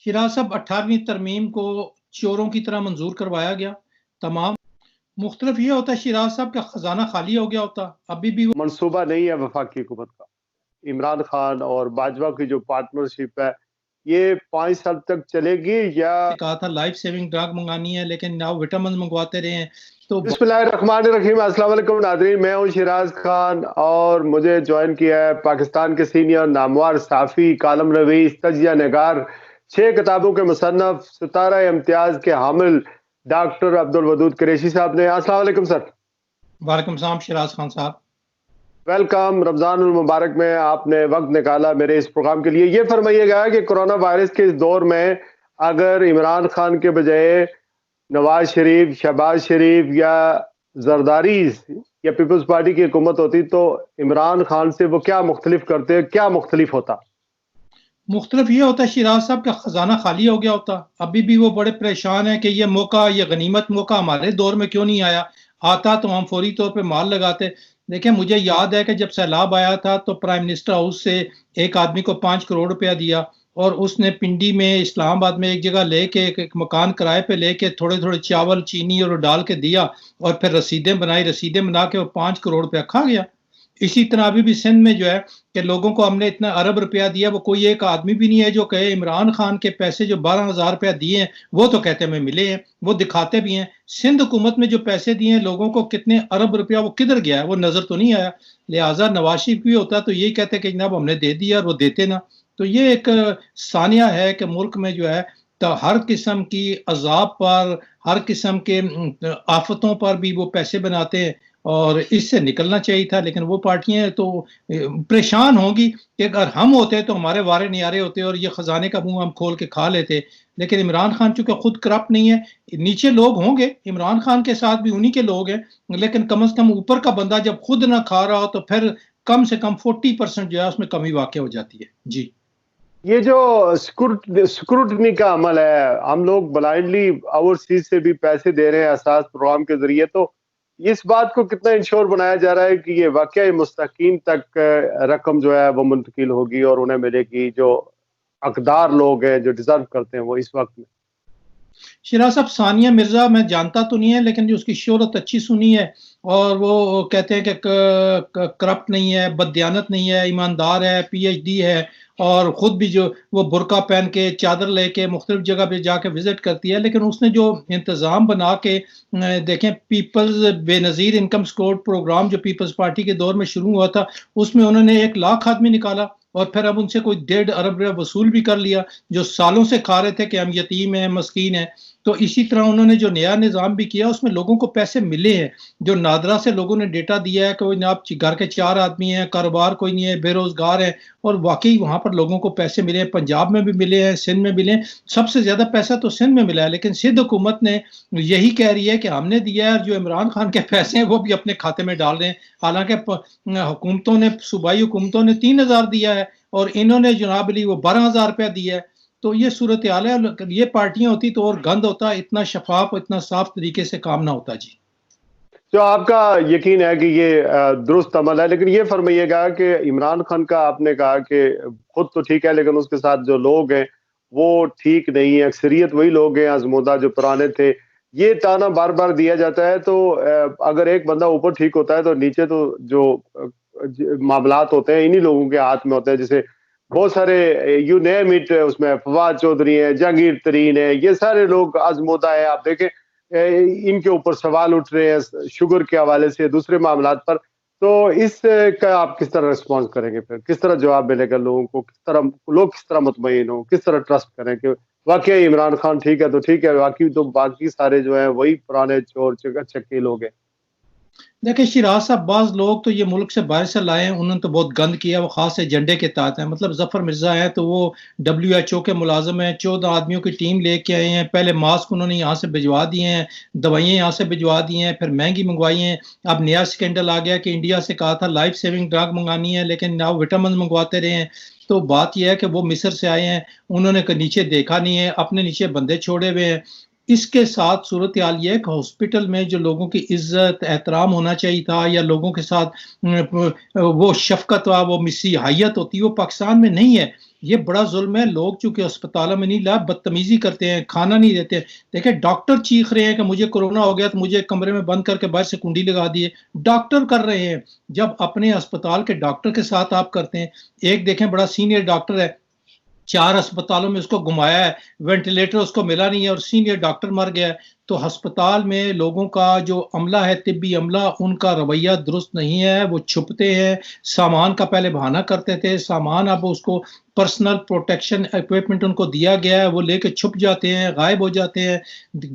شیراز صاحب 18ویں ترمیم کو چوروں کی طرح منظور کروایا گیا. تمام مختلف یہ ہوتا ہے شیراز صاحب کا خزانہ خالی ہو گیا ہوتا. ابھی بھی وہ منصوبہ نہیں ہے وفاقی حکومت کا. عمران خان اور باجوہ کی جو پارٹنرشپ ہے یہ 5 سال تک چلے گی یا کہا تھا لائف سیونگ ڈرگ منگانی ہے لیکن نہ وٹامن منگواتے رہے ہیں. تو بسم اللہ الرحمن الرحیم. السلام علیکم ناظرین، میں ہوں شیراز خان اور مجھے جوائن کیا ہے پاکستان کے سینئر نامور صحافی، کالم نویس، تجزیہ نگار، 6 کتابوں کے مصنف، ستارہ امتیاز کے حامل ڈاکٹر عبدالودود قریشی صاحب نے. السلام علیکم سر. وعلیکم السلام شیراز خان صاحب. ویلکم. رمضان المبارک میں آپ نے وقت نکالا میرے اس پروگرام کے لیے. یہ فرمائیے گا کہ کرونا وائرس کے اس دور میں اگر عمران خان کے بجائے نواز شریف، شہباز شریف یا زرداری یا پیپلز پارٹی کی حکومت ہوتی تو عمران خان سے وہ کیا مختلف کرتے، کیا مختلف ہوتا؟ مختلف یہ ہوتا ہے شیراز صاحب کا خزانہ خالی ہو گیا ہوتا. ابھی بھی وہ بڑے پریشان ہیں کہ یہ موقع، یہ غنیمت موقع ہمارے دور میں کیوں نہیں آیا. آتا تو ہم فوری طور پہ مال لگاتے. دیکھیں مجھے یاد ہے کہ جب سیلاب آیا تھا تو پرائم منسٹر ہاؤس سے ایک آدمی کو 5 کروڑ روپیہ دیا اور اس نے پنڈی میں اسلام آباد میں ایک جگہ لے کے ایک مکان کرائے پہ لے کے تھوڑے تھوڑے چاول چینی اور ڈال کے دیا اور پھر رسیدیں بنا کے وہ 5 کروڑ روپیہ کھا گیا. اسی طرح ابھی بھی سندھ میں جو ہے کہ لوگوں کو ہم نے اتنا ارب روپیہ دیا، وہ کوئی ایک آدمی بھی نہیں ہے جو کہے عمران خان کے پیسے جو 12,000 روپیہ دیے ہیں وہ تو کہتے ہیں ہمیں ملے ہیں، وہ دکھاتے بھی ہیں. سندھ حکومت میں جو پیسے دیے ہیں لوگوں کو کتنے ارب روپیہ وہ کدھر گیا ہے وہ نظر تو نہیں آیا. لہٰذا نواز شریف بھی ہوتا تو یہی کہتے کہ جناب ہم نے دے دیا اور وہ دیتے نا. تو یہ ایک ثانیہ ہے کہ ملک میں جو ہے تو ہر قسم کی عذاب پر، ہر قسم کے آفتوں پر بھی وہ پیسے بناتے ہیں اور اس سے نکلنا چاہیے تھا. لیکن وہ پارٹیاں تو پریشان ہوں گی کہ اگر ہم ہوتے تو ہمارے وارے نیارے ہوتے اور یہ خزانے کا منہ ہم کھول کے کھا لیتے. لیکن عمران خان چونکہ خود کرپٹ نہیں ہے، نیچے لوگ ہوں گے عمران خان کے ساتھ بھی انہی کے لوگ ہیں، لیکن کم از کم اوپر کا بندہ جب خود نہ کھا رہا ہو تو پھر کم سے کم 40% جو ہے اس میں کمی واقع ہو جاتی ہے. جی یہ جو سکروٹنی کا عمل ہے، ہم لوگ بلائنڈلی اوورسیز سے بھی پیسے دے رہے ہیں اساس پروگرام کے ذریعے، تو اس بات کو کتنا انشور بنایا جا رہا ہے کہ یہ واقعی مستحقین تک رقم جو ہے وہ منتقل ہوگی اور انہیں ملے گی، جو حقدار لوگ ہیں جو ڈیزرو کرتے ہیں وہ اس وقت میں؟ شیراز صاحب ثانیہ مرزا میں جانتا تو نہیں ہے لیکن جو اس کی شہرت اچھی سنی ہے اور وہ کہتے ہیں کہ کرپٹ نہیں ہے، بددیانت نہیں ہے، ایماندار ہے، پی ایچ ڈی ہے اور خود بھی جو وہ برقع پہن کے چادر لے کے مختلف جگہ پہ جا کے وزٹ کرتی ہے. لیکن اس نے جو انتظام بنا کے دیکھیں پیپلز بے نظیر انکم سپورٹ پروگرام جو پیپلز پارٹی کے دور میں شروع ہوا تھا اس میں انہوں نے 1,00,000 آدمی نکالا اور پھر اب ان سے کوئی 1.5 ارب روپیہ وصول بھی کر لیا جو سالوں سے کھا رہے تھے کہ ہم یتیم ہیں، مسکین ہیں. تو اسی طرح انہوں نے جو نیا نظام بھی کیا اس میں لوگوں کو پیسے ملے ہیں. جو نادرا سے لوگوں نے ڈیٹا دیا ہے کہ آپ گھر کے 4 آدمی ہیں، کاروبار کوئی نہیں ہے، بے روزگار ہیں اور واقعی وہاں پر لوگوں کو پیسے ملے ہیں. پنجاب میں بھی ملے ہیں، سندھ میں ملے ہیں. سب سے زیادہ پیسہ تو سندھ میں ملا ہے لیکن سندھ حکومت نے یہی کہہ رہی ہے کہ ہم نے دیا ہے اور جو عمران خان کے پیسے ہیں وہ بھی اپنے کھاتے میں ڈال رہے ہیں. حالانکہ حکومتوں نے، صوبائی حکومتوں نے 3,000 دیا ہے اور انہوں نے جناب علی وہ 12,000 روپیہ دیا ہے. تو یہ صورتحال ہے. یہ پارٹیاں ہوتی تو اور گند ہوتا، اتنا شفاف اتنا صاف طریقے سے کام نہ ہوتا. جی جو آپ کا یقین ہے کہ یہ درست عمل ہے، لیکن یہ فرمائیے گا کہ عمران خان کا آپ نے کہا کہ خود تو ٹھیک ہے لیکن اس کے ساتھ جو لوگ ہیں وہ ٹھیک نہیں ہے، اکثریت وہی لوگ ہیں آزمودہ جو پرانے تھے. یہ تانا بار بار دیا جاتا ہے تو اگر ایک بندہ اوپر ٹھیک ہوتا ہے تو نیچے تو جو معاملات ہوتے ہیں انہی لوگوں کے ہاتھ میں ہوتے ہیں. جیسے بہت سارے یو نیم اٹ، اس میں فواد چودھری ہیں، جہانگیر ترین ہیں، یہ سارے لوگ آزمودہ ہیں. آپ دیکھیں ان کے اوپر سوال اٹھ رہے ہیں شوگر کے حوالے سے، دوسرے معاملات پر. تو اس کا آپ کس طرح ریسپانس کریں گے؟ پھر کس طرح جواب ملے گا لوگوں کو؟ لوگ کس طرح مطمئن ہوں، کس طرح ٹرسٹ کریں کہ واقعی عمران خان ٹھیک ہے تو ٹھیک ہے، باقی سارے جو ہیں وہی پرانے چور چکے لوگ ہیں؟ دیکھیں شیراز صاحب، بعض لوگ تو یہ ملک سے باہر سے لائے ہیں، انہوں نے تو بہت گند کیا، وہ خاص ایجنڈے کے تحت ہیں. مطلب ظفر مرزا ہے تو وہ WHO کے ملازم ہیں، 14 آدمیوں کی ٹیم لے کے آئے ہیں. پہلے ماسک انہوں نے یہاں سے بھجوا دیے ہیں، دوائیاں یہاں سے بھجوا دی ہیں، پھر مہنگی منگوائی ہیں. اب نیا سکینڈل آ گیا کہ انڈیا سے کہا تھا لائف سیونگ ڈرگ منگانی ہے لیکن نہ وٹامن منگواتے رہے ہیں. تو بات یہ ہے کہ وہ مصر سے آئے ہیں، انہوں نے نیچے دیکھا نہیں ہے، اپنے نیچے بندے چھوڑے ہوئے ہیں. اس کے ساتھ صورتحال یہ ہے کہ ہاسپٹل میں جو لوگوں کی عزت احترام ہونا چاہیے تھا یا لوگوں کے ساتھ وہ شفقت وہ مسیحیت ہوتی ہے وہ پاکستان میں نہیں ہے. یہ بڑا ظلم ہے. لوگ چونکہ اسپتالوں میں نہیں لا بدتمیزی کرتے ہیں, کھانا نہیں دیتے. دیکھیں ڈاکٹر چیخ رہے ہیں کہ مجھے کورونا ہو گیا تو مجھے کمرے میں بند کر کے باہر سے کنڈی لگا دیے. ڈاکٹر کر رہے ہیں. جب اپنے اسپتال کے ڈاکٹر کے ساتھ آپ کرتے ہیں, ایک دیکھیں بڑا سینئر ڈاکٹر ہے, 4 اسپتالوں میں اس کو گھمایا ہے, وینٹیلیٹر اس کو ملا نہیں ہے اور سینئر ڈاکٹر مر گیا ہے. تو ہسپتال میں لوگوں کا جو عملہ ہے, طبی عملہ, ان کا رویہ درست نہیں ہے. وہ چھپتے ہیں. سامان کا پہلے بہانہ کرتے تھے, سامان اب اس کو پرسنل پروٹیکشن ایکوپمنٹ ان کو دیا گیا ہے, وہ لے کے چھپ جاتے ہیں, غائب ہو جاتے ہیں.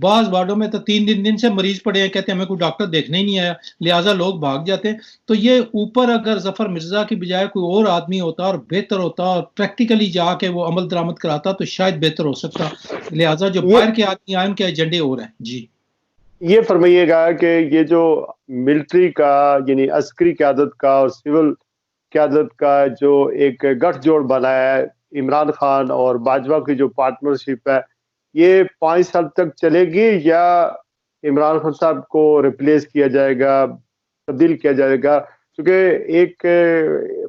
بعض وارڈوں میں تو 3 دن سے مریض پڑے ہیں, کہتے ہیں ہمیں کوئی ڈاکٹر دیکھنے ہی نہیں آیا, لہٰذا لوگ بھاگ جاتے ہیں. تو یہ اوپر اگر ظفر مرزا کی بجائے کوئی اور آدمی ہوتا اور بہتر ہوتا اور پریکٹیکلی جا کے وہ عمل درآمد کراتا تو شاید بہتر ہو سکتا. لہٰذا جو باہر کے آدمی آئے ان کے ایجنڈے اور ہیں. جی یہ فرمائیے گا کہ یہ جو ملٹری کا یعنی عسکری قیادت کا اور سول قیادت کا جو ایک گٹھ جوڑ بنا ہے, عمران خان اور باجوہ کی جو پارٹنرشپ ہے, یہ 5 سال تک چلے گی یا عمران خان صاحب کو ریپلیس کیا جائے گا, تبدیل کیا جائے گا؟ کیونکہ ایک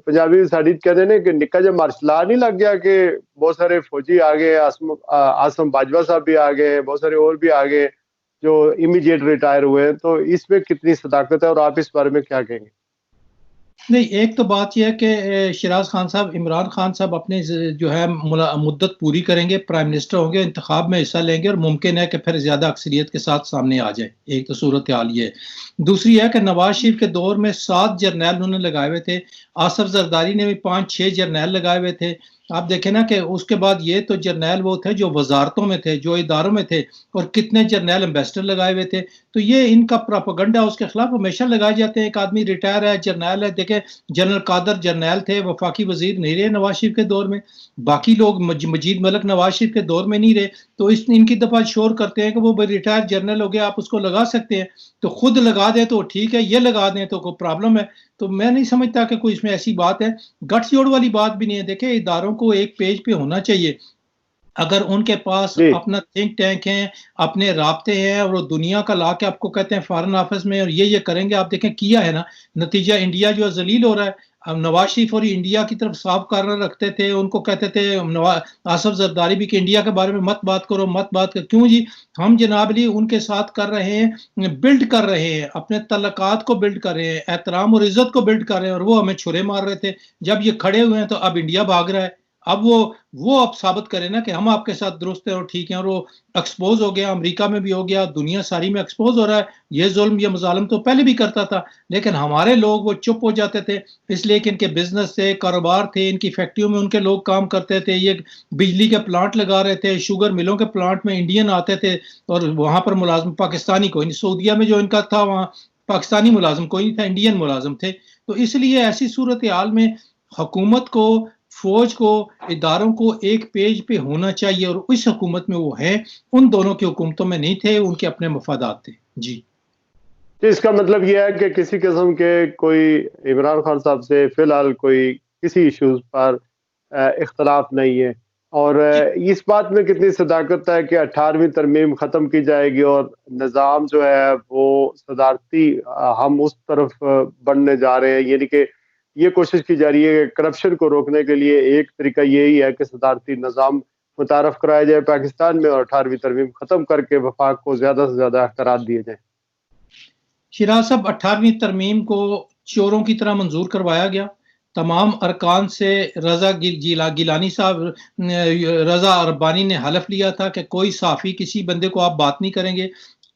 پنجابی ساڈیت کہتے ہیں کہ نکا جب مارشل نہیں لگ گیا کہ بہت سارے فوجی آ گئے, آسم باجوہ صاحب بھی آ گئے, بہت سارے اور بھی آ گئے جو امیڈیٹ ریٹائر ہوئے ہیں. تو اس میں کتنی صداقت ہے اور آپ اس بارے میں کیا کہیں گے؟ نہیں, ایک تو بات یہ ہے کہ شیراز خان صاحب, عمران خان صاحب اپنے جو ہے مدت پوری کریں گے, پرائم منسٹر ہوں گے, انتخاب میں حصہ لیں گے اور ممکن ہے کہ پھر زیادہ اکثریت کے ساتھ سامنے آ جائے. ایک تو صورتحال یہ ہے. دوسری ہے کہ نواز شریف کے دور میں 7 جرنیل انہوں نے لگائے ہوئے تھے, آصف زرداری نے بھی 5-6 جرنیل لگائے ہوئے تھے. آپ دیکھیں نا کہ اس کے بعد یہ تو جرنیل وہ تھے جو وزارتوں میں تھے, جو اداروں میں تھے, اور کتنے جرنیل امبیسڈر لگائے ہوئے تھے. تو یہ ان کا پراپیگنڈا اس کے خلاف ہمیشہ لگائے جاتے ہیں. ایک آدمی ریٹائر ہے, جرنیل ہے. دیکھیں جنرل قادر جرنیل تھے, وفاقی وزیر نہیں رہے نواز شریف کے دور میں. باقی لوگ مجید ملک نواز شریف کے دور میں نہیں رہے. تو ان کی دفعہ شور کرتے ہیں کہ وہ ریٹائر جرنل ہو گیا, آپ اس کو لگا سکتے ہیں. تو خود لگا دیں تو ٹھیک ہے, یہ لگا دیں تو کوئی پرابلم ہے. تو میں نہیں سمجھتا کہ کوئی اس میں ایسی بات ہے. گٹھ جوڑ والی بات بھی نہیں ہے. دیکھیں اداروں کو ایک پیج پہ ہونا چاہیے. اگر ان کے پاس جی اپنا تھنک ٹینک ہے, اپنے رابطے ہیں, اور وہ دنیا کا لا کے آپ کو کہتے ہیں فارن آفس میں اور یہ کریں گے, آپ دیکھیں کیا ہے نا نتیجہ, انڈیا جو ذلیل ہو رہا ہے. اب نواز شریف اور انڈیا کی طرف صاف کارنر رکھتے تھے, ان کو کہتے تھے آصف زرداری بھی کہ انڈیا کے بارے میں مت بات کرو, مت بات کرو. کیوں جی؟ ہم جناب علی ان کے ساتھ کر رہے ہیں, بلڈ کر رہے ہیں, اپنے تعلقات کو بلڈ کر رہے ہیں, احترام اور عزت کو بلڈ کر رہے ہیں, اور وہ ہمیں چھرے مار رہے تھے. جب یہ کھڑے ہوئے ہیں تو اب انڈیا بھاگ رہا ہے. اب وہ اب ثابت کرے نا کہ ہم آپ کے ساتھ درست ہیں اور ٹھیک ہیں, اور وہ ایکسپوز ہو گیا, امریکہ میں بھی ہو گیا, دنیا ساری میں ایکسپوز ہو رہا ہے. یہ ظلم یہ مظالم تو پہلے بھی کرتا تھا, لیکن ہمارے لوگ وہ چپ ہو جاتے تھے, اس لیے کہ ان کے بزنس تھے, کاروبار تھے, ان کی فیکٹریوں میں ان کے لوگ کام کرتے تھے, یہ بجلی کے پلانٹ لگا رہے تھے, شوگر ملوں کے پلانٹ میں انڈین آتے تھے, اور وہاں پر ملازم پاکستانی کوئی نہیں. سعودیہ میں جو ان کا تھا وہاں پاکستانی ملازم کوئی نہیں تھا, انڈین ملازم تھے. تو اس لیے ایسی صورتحال میں حکومت کو, فوج کو, اداروں کو ایک پیج پہ ہونا چاہیے, اور اس حکومت میں وہ ہے, ان دونوں کی حکومتوں میں نہیں تھے, ان کے اپنے مفادات تھے. جی اس کا مطلب یہ ہے کہ کسی قسم کے کوئی عمران خان صاحب سے فی الحال کوئی کسی ایشوز پر اختلاف نہیں ہے, اور اس بات میں کتنی صداقت ہے کہ 18ویں ترمیم ختم کی جائے گی اور نظام جو ہے وہ صدارتی ہم اس طرف بڑھنے جا رہے ہیں, یعنی کہ یہ کوشش کی جا رہی ہے کہ کرپشن کو روکنے کے لیے ایک طریقہ یہی ہے کہ صدارتی نظام متعارف کرایا جائے پاکستان میں, اور 18ویں ترمیم ختم کر کے وفاق کو زیادہ سے زیادہ اختیارات دیے جائیں. شیراز صاحب, 18ویں ترمیم کو چوروں کی طرح منظور کروایا گیا. تمام ارکان سے رضا گیلانی صاحب, رضا ربانی نے حلف لیا تھا کہ کوئی صحافی کسی بندے کو آپ بات نہیں کریں گے.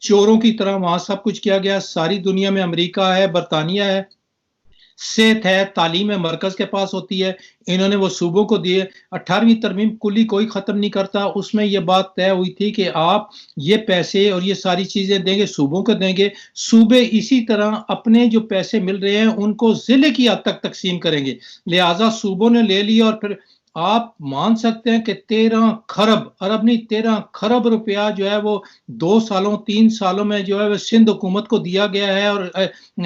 چوروں کی طرح وہاں سب کچھ کیا گیا. ساری دنیا میں امریکہ ہے, برطانیہ ہے, صحت ہے, تعلیم ہے, مرکز کے پاس ہوتی ہے, انہوں نے وہ صوبوں کو دیے. 18ویں ترمیم کلی کوئی ختم نہیں کرتا. اس میں یہ بات طے ہوئی تھی کہ آپ یہ پیسے اور یہ ساری چیزیں دیں گے, صوبوں کو دیں گے, صوبے اسی طرح اپنے جو پیسے مل رہے ہیں ان کو ضلع کی حد تک تقسیم کریں گے. لہٰذا صوبوں نے لے لیا, اور پھر آپ مان سکتے ہیں کہ 13 خرب, ارب نہیں 13 خرب روپیہ جو ہے وہ 2 سالوں 3 سالوں میں جو ہے وہ سندھ حکومت کو دیا گیا ہے, اور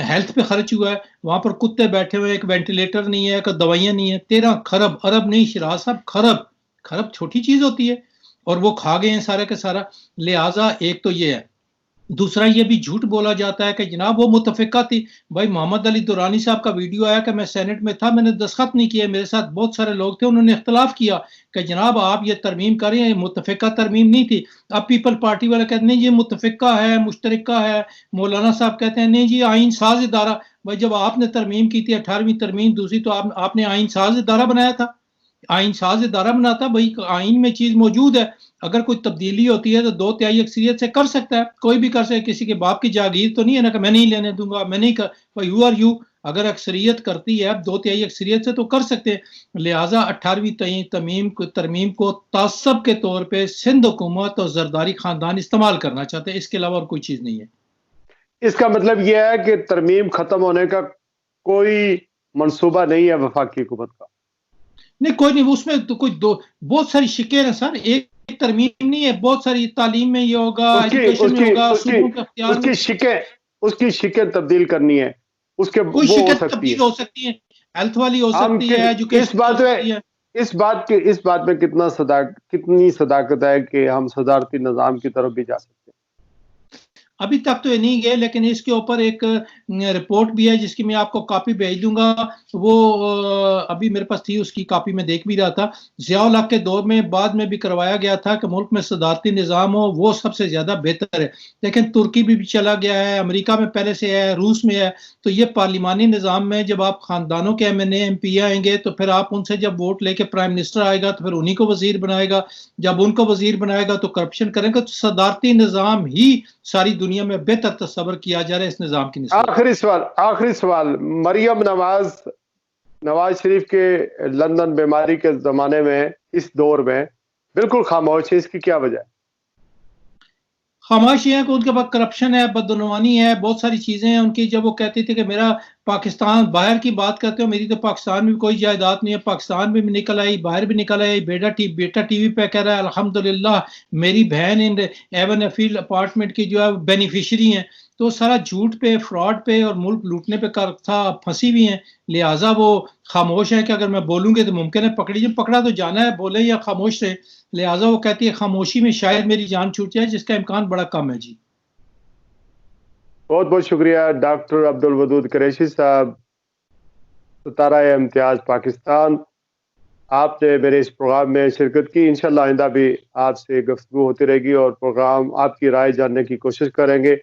ہیلتھ پہ خرچ ہوا ہے. وہاں پر کتے بیٹھے ہوئے, ایک وینٹیلیٹر نہیں ہے, ایک دوائیاں نہیں ہیں. 13 خرب, ارب نہیں شیراز صاحب, خرب چھوٹی چیز ہوتی ہے. اور وہ کھا گئے ہیں سارا کا سارا. لہٰذا ایک تو یہ ہے. دوسرا یہ بھی جھوٹ بولا جاتا ہے کہ جناب وہ متفقہ تھی. بھائی محمد علی دورانی صاحب کا ویڈیو آیا کہ میں سینٹ میں تھا, میں نے دستخط نہیں کیے, میرے ساتھ بہت سارے لوگ تھے, انہوں نے اختلاف کیا کہ جناب آپ یہ ترمیم کر رہے ہیں, یہ متفقہ ترمیم نہیں تھی. اب پیپل پارٹی والے کہتے ہیں نہیں یہ متفقہ ہے, مشترکہ ہے. مولانا صاحب کہتے ہیں نہیں جی آئین ساز ادارہ. بھائی جب آپ نے ترمیم کی تھی 18ویں ترمیم دوسری, تو آپ نے آئین ساز ادارہ بنایا تھا. آئین ساز ادارہ بناتا, بھائی آئین میں چیز موجود ہے, اگر کوئی تبدیلی ہوتی ہے تو 2/3 اکثریت سے کر سکتا ہے, کوئی بھی کر سکتا ہے. کسی کے باپ کی جاگیر تو نہیں ہے نا کہ میں نہیں لینے دوں گا, میں نہیں کر. یو آر یو, اگر اکثریت کرتی ہے 2/3 اکثریت سے تو کر سکتے ہیں. لہٰذا 18ویں ترمیم کو تعصب کے طور پہ سندھ حکومت اور زرداری خاندان استعمال کرنا چاہتے ہیں, اس کے علاوہ اور کوئی چیز نہیں ہے. اس کا مطلب یہ ہے کہ ترمیم ختم ہونے کا کوئی منصوبہ نہیں ہے وفاقی حکومت کا؟ نہیں کوئی نہیں, اس میں تو کوئی بہت ساری شکیں ہیں سر, ایک ترمیم نہیں ہے, بہت ساری. تعلیم میں یہ ہوگا, ایجوکیشن میں ہوگا, صوبوں کے اختیار میں اس کی شکیں تبدیل کرنی ہے, اس کے کوئی وہ ہو شکایت سکتی تبدیل ہے. ہو سکتی ہے, ہیلتھ والی ہو سکتی ہے, ایجوکیشن ہو سکتی ہے. اس بات میں کتنی صداقت ہے کہ ہم صدارتی نظام کی طرف بھی جا سکتے ہیں؟ ابھی تک تو یہ نہیں گئے, لیکن اس کے اوپر ایک رپورٹ بھی ہے جس کی میں آپ کو کاپی بھیج دوں گا. وہ ابھی میرے پاس تھی, اس کی کاپی میں دیکھ بھی رہا تھا. ضیاء الحق کے دور میں بعد میں بھی کروایا گیا تھا کہ ملک میں صدارتی نظام ہو, وہ سب سے زیادہ بہتر ہے. لیکن ترکی بھی چلا گیا ہے, امریکہ میں پہلے سے ہے, روس میں ہے. تو یہ پارلیمانی نظام میں جب آپ خاندانوں کے ایم پی آئیں گے تو پھر آپ ان سے جب ووٹ لے کے پرائم منسٹر آئے گا تو پھر انہی کو وزیر بنائے گا. جب ان کو وزیر بنائے گا تو کرپشن کریں گے. تو صدارتی نظام ہی ساری دنیا میں بہتر تصور کیا جا رہا ہے اس نظام کی نسبت. آخری سوال. مریم نواز شریف کے لندن بیماری کے زمانے میں, اس دور میں بالکل خاموش ہے, اس کی کیا وجہ ہے؟ خاموشی ہے کہ ان کے پاس کرپشن ہے, بدعنوانی ہے, بہت ساری چیزیں ہیں ان کی. جب وہ کہتی تھی کہ میرا پاکستان باہر کی بات کرتے ہو, میری تو پاکستان میں کوئی جائیداد نہیں ہے, پاکستان میں بھی نکل آئی, باہر بھی نکل آئی. بیٹا ٹی وی پہ کہہ رہا ہے الحمدللہ میری بہن ایون فیلڈ اپارٹمنٹ کی جو ہے بینیفیشری ہیں. تو سارا جھوٹ پہ, فراڈ پہ اور ملک لوٹنے پہ تھا, پھنسی ہوئی ہیں. لہٰذا وہ خاموش ہے کہ اگر میں بولوں گے تو ممکن ہے پکڑا تو جانا ہے, بولے یا خاموش رہے. لہٰذا وہ کہتی ہے خاموشی میں شاید میری جان چھوٹ جائے, جس کا امکان بڑا کم ہے. جی بہت بہت شکریہ ڈاکٹر عبدالودود قریشی صاحب, ستارہ امتیاز پاکستان. آپ نے میرے اس پروگرام میں شرکت کی. انشاءاللہ آئندہ بھی آپ سے گفتگو ہوتی رہے گی اور پروگرام آپ کی رائے جاننے کی کوشش کریں گے.